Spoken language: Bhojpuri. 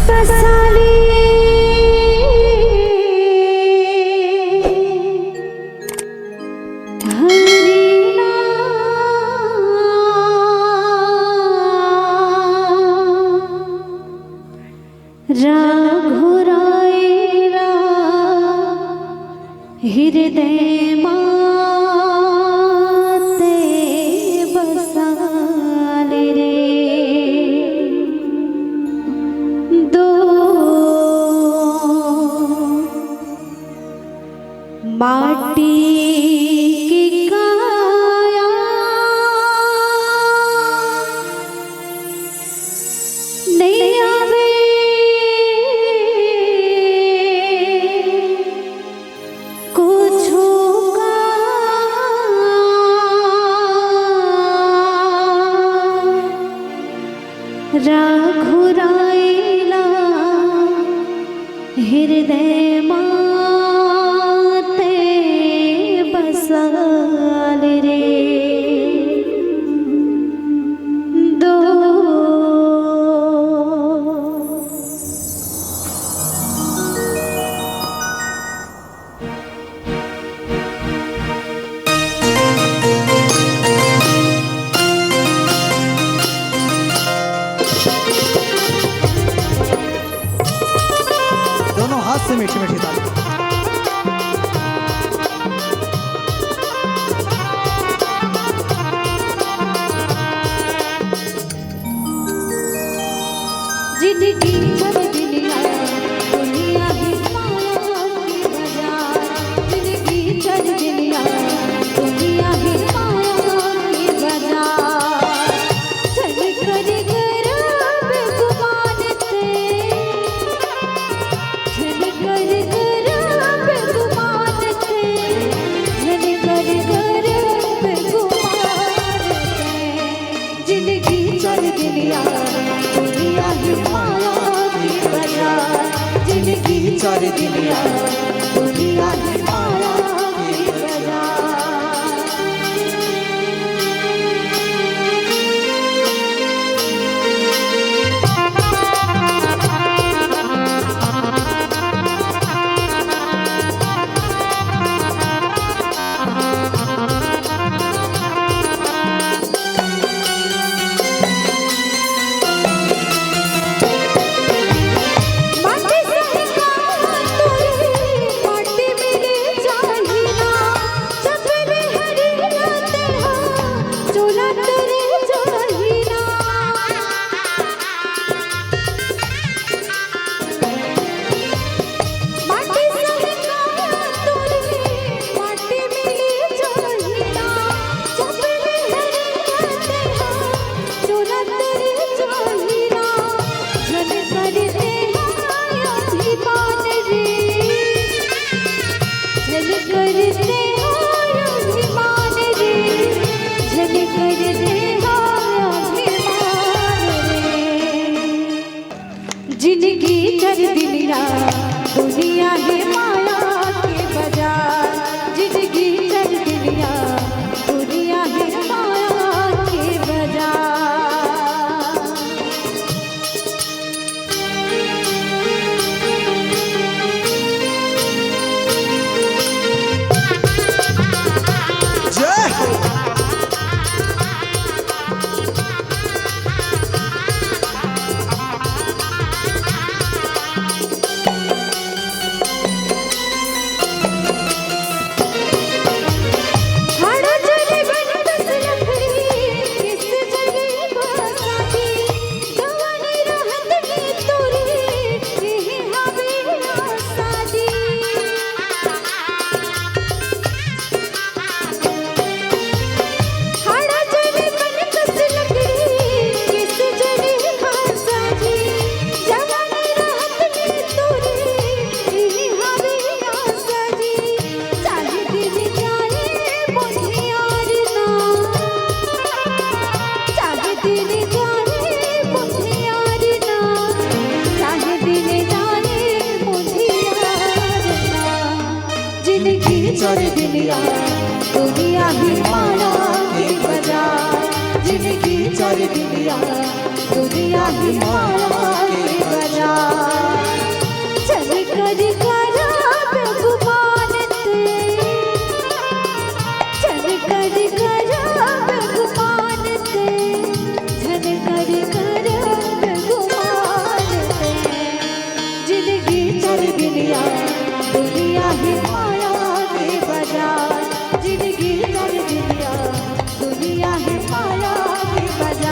बसाली हरीना राघुरायला हृदय माते बसाले रे दो माटी की काया नहीं आवे कुछ का राघुरायला हृदय माते बसाले रे दो दोनों हाथ से मीठी मीठी ताली। जिंदगी चल दुनिया दुनिया ही माया की बाजार जिंदगी चल दुनिया दुनिया ही माया की बाजार चल कर गरब गुमान से चल कर गरब गुमान से चल कर गरब गुमान से जिंदगी चल दुनिया दुनिया ही माया की बाजार जिंदगी चल दुनिया दुनिया ही माया की बाजार माटी सही कहा तोरी माटी मेरे चाहिना चपले हरिया तेरा चोला तेरे चाहिना माटी सही कहा तोरी माटी मेरे चाहिना चपले हरिया तेरा चोला तेरे चाहिना झल कर दे आया दीवान रे झल कर दे आया दीवान रे झल कर दे आया दीवान रे जिंदगी चल दुनिया दुनिया है माया के बाजार जिंदगी चल दुनिया दुनिया है माया के बाजार जय हो। हाड़ा जले बन बस लखड़ी किस जले बसाती जवानी रहत में तोरी यही हवे आसादी हाड़ा जले बन बस लखड़ी किस जले बसाती जवानी रहत में तोरी यही हवे आसादी चाहे दिल जाए मुझे यार ना चाहे दिल जाए मुझे यार ना चाहे दिल जाए मुझे यार ना जिंदगी चल दुनिया दुनिया ही माया की बाजार जिंदगी चल दुनिया दुनिया ही माया की बाजार चल कर करा बेगुमानते, चल कर करा बेगुमानते, चल कर करा बेगुमानते। जिंदगी चल दुनिया दुनिया ही